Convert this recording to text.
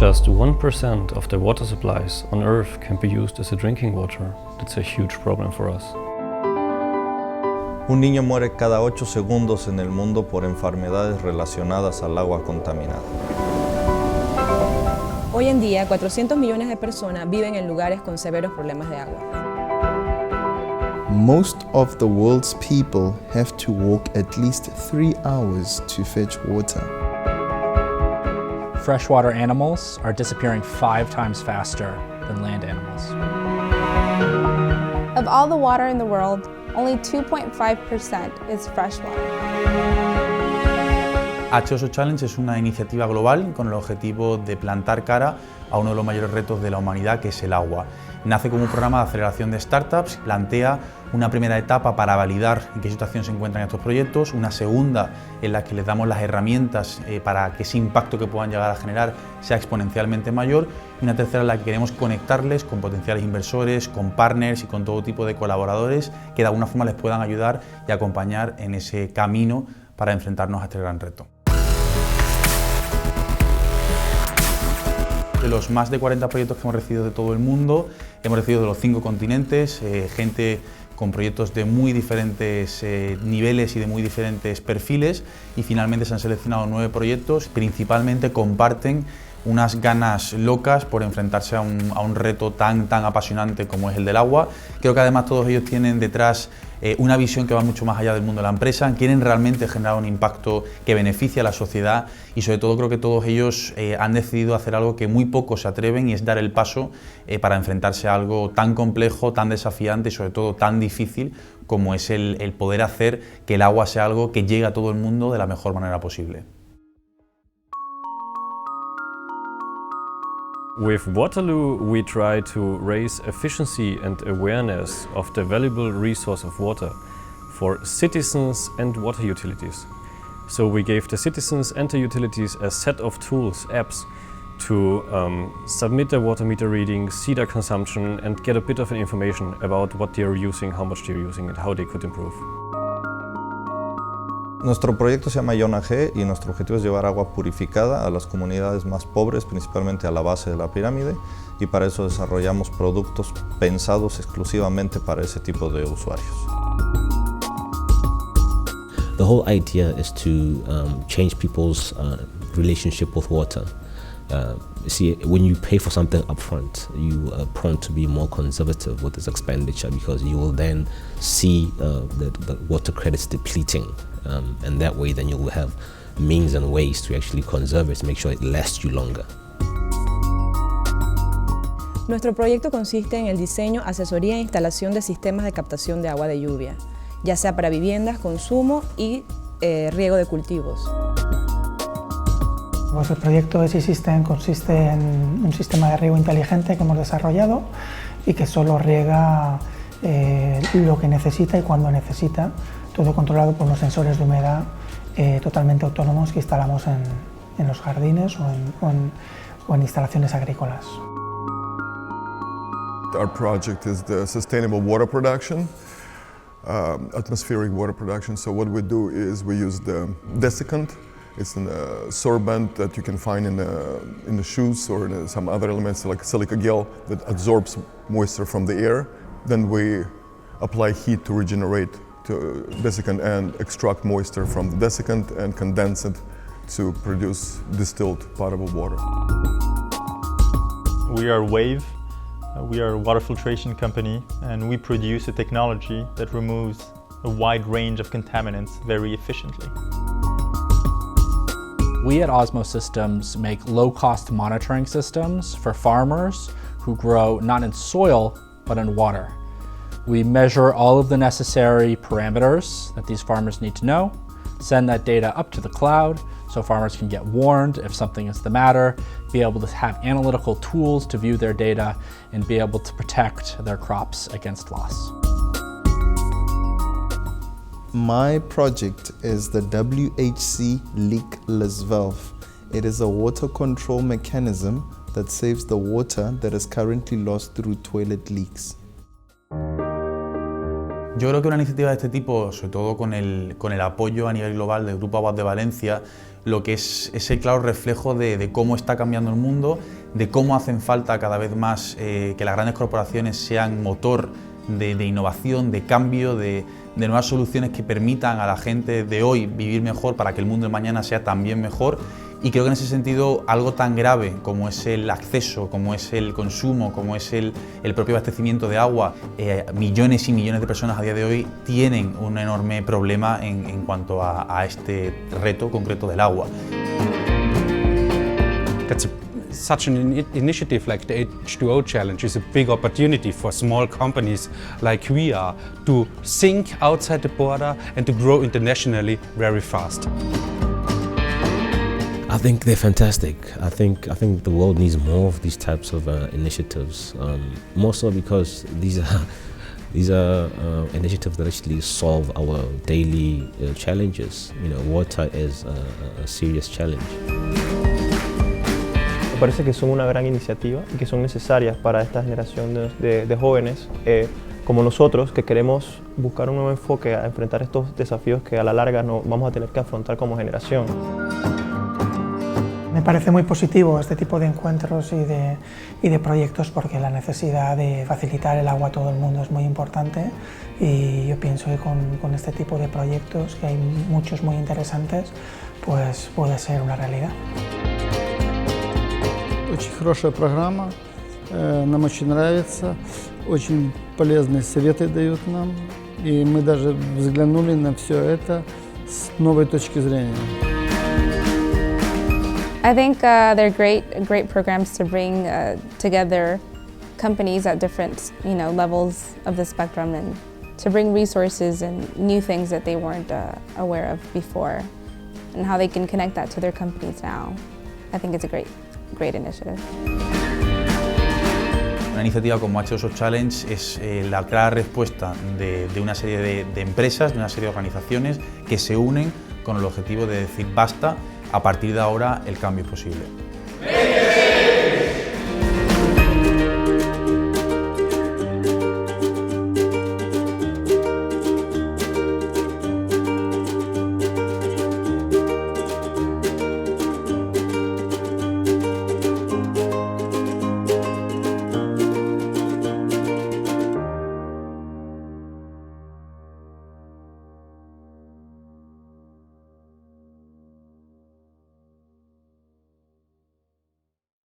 just 1% of the water supplies on Earth can be used as a drinking water, that's a huge problem for us. Un niño muere cada 8 segundos en el mundo por enfermedades relacionadas al agua contaminada. Hoy en día, 400 millones de personas viven en lugares con severos problemas de agua. Most of the world's people have to walk at least 3 hours to fetch water. Freshwater animals are disappearing 5 times faster than land animals. Of all the water in the world, only 2.5% is freshwater. H2O Challenge es una iniciativa global con el objetivo de plantar cara a uno de los mayores retos de la humanidad, que es el agua. Nace como un programa de aceleración de startups, plantea una primera etapa para validar en qué situación se encuentran estos proyectos, una segunda en la que les damos las herramientas para que ese impacto que puedan llegar a generar sea exponencialmente mayor, y una tercera en la que queremos conectarles con potenciales inversores, con partners y con todo tipo de colaboradores que de alguna forma les puedan ayudar y acompañar en ese camino para enfrentarnos a este gran reto. De los más de 40 proyectos que hemos recibido de todo el mundo, hemos recibido de los 5 continentes, gente con proyectos de muy diferentes niveles y de muy diferentes perfiles, y finalmente se han seleccionado 9 proyectos. Principalmente comparten unas ganas locas por enfrentarse a un reto tan apasionante como es el del agua. Creo que además todos ellos tienen detrás una visión que va mucho más allá del mundo de la empresa, quieren realmente generar un impacto que beneficie a la sociedad, y sobre todo creo que todos ellos han decidido hacer algo que muy pocos se atreven, y es dar el paso para enfrentarse a algo tan complejo, tan desafiante y sobre todo tan difícil como es el poder hacer que el agua sea algo que llegue a todo el mundo de la mejor manera posible. With Waterloo, we try to raise efficiency and awareness of the valuable resource of water for citizens and water utilities. So we gave the citizens and the utilities a set of tools, apps, to submit their water meter readings, see their consumption, and get a bit of information about what they are using, how much they are using, and how they could improve. Nuestro proyecto se llama Iona G y nuestro objetivo es llevar agua purificada a las comunidades más pobres, principalmente a la base de la pirámide, y para eso desarrollamos productos pensados exclusivamente para ese tipo de usuarios. The whole idea is to change people's relationship with water. See, when you pay for something upfront, you are prone to be more conservative with this expenditure, because you will then see the water credits depleting, and that way then you will have means and ways to actually conserve it, to make sure it lasts you longer. Nuestro proyecto consiste en el diseño, asesoría e instalación de sistemas de captación de agua de lluvia, ya sea para viviendas, consumo y riego de cultivos. Pues el proyecto eSystem consiste en un sistema de riego inteligente que hemos desarrollado y que solo riega lo que necesita y cuando necesita, todo controlado por unos sensores de humedad totalmente autónomos que instalamos en los jardines o en instalaciones agrícolas. Our project is the sustainable water production, atmospheric water production. So what we do is we use the desiccant. It's a sorbent that you can find in the shoes or in some other elements like silica gel that absorbs moisture from the air. Then we apply heat to regenerate the desiccant and extract moisture from the desiccant and condense it to produce distilled potable water. We are Wave. We are a water filtration company, and we produce a technology that removes a wide range of contaminants very efficiently. We at Osmo Systems make low-cost monitoring systems for farmers who grow not in soil, but in water. We measure all of the necessary parameters that these farmers need to know, send that data up to the cloud so farmers can get warned if something is the matter, be able to have analytical tools to view their data, and be able to protect their crops against loss. My project is the WHC leakless valve. It is a water control mechanism that saves the water that is currently lost through toilet leaks. Yo creo que una iniciativa de este tipo, sobre todo con el apoyo a nivel global del Grupo Aguas de Valencia, lo que es el claro reflejo de cómo está cambiando el mundo, de cómo hacen falta cada vez más que las grandes corporaciones sean motor de innovación, de cambio, de nuevas soluciones que permitan a la gente de hoy vivir mejor para que el mundo de mañana sea también mejor. Y creo que en ese sentido algo tan grave como es el acceso, como es el consumo, como es el propio abastecimiento de agua, millones y millones de personas a día de hoy tienen un enorme problema en cuanto a este reto concreto del agua. Such an initiative like the H2O Challenge is a big opportunity for small companies like we are to think outside the border and to grow internationally very fast. I think they're fantastic. I think the world needs more of these types of initiatives. More so because these are initiatives that actually solve our daily challenges. You know, water is a serious challenge. Me parece que son una gran iniciativa y que son necesarias para esta generación de jóvenes como nosotros, que queremos buscar un nuevo enfoque a enfrentar estos desafíos que a la larga no vamos a tener que afrontar como generación. Me parece muy positivo este tipo de encuentros y de proyectos, porque la necesidad de facilitar el agua a todo el mundo es muy importante, y yo pienso que con este tipo de proyectos, que hay muchos muy interesantes, pues puede ser una realidad. Очень хорошая программа, нам очень нравится, очень полезные советы дают нам, и мы даже взглянули на все это с новой точки зрения. I think they're great programs to bring together companies at different levels of the spectrum, and to bring resources and new things that they weren't aware of before, and how they can connect that to their companies now. I think it's a great initiative. Una iniciativa como H2O Challenge es la clara respuesta de una serie de empresas, de una serie de organizaciones que se unen con el objetivo de decir basta, a partir de ahora el cambio es posible.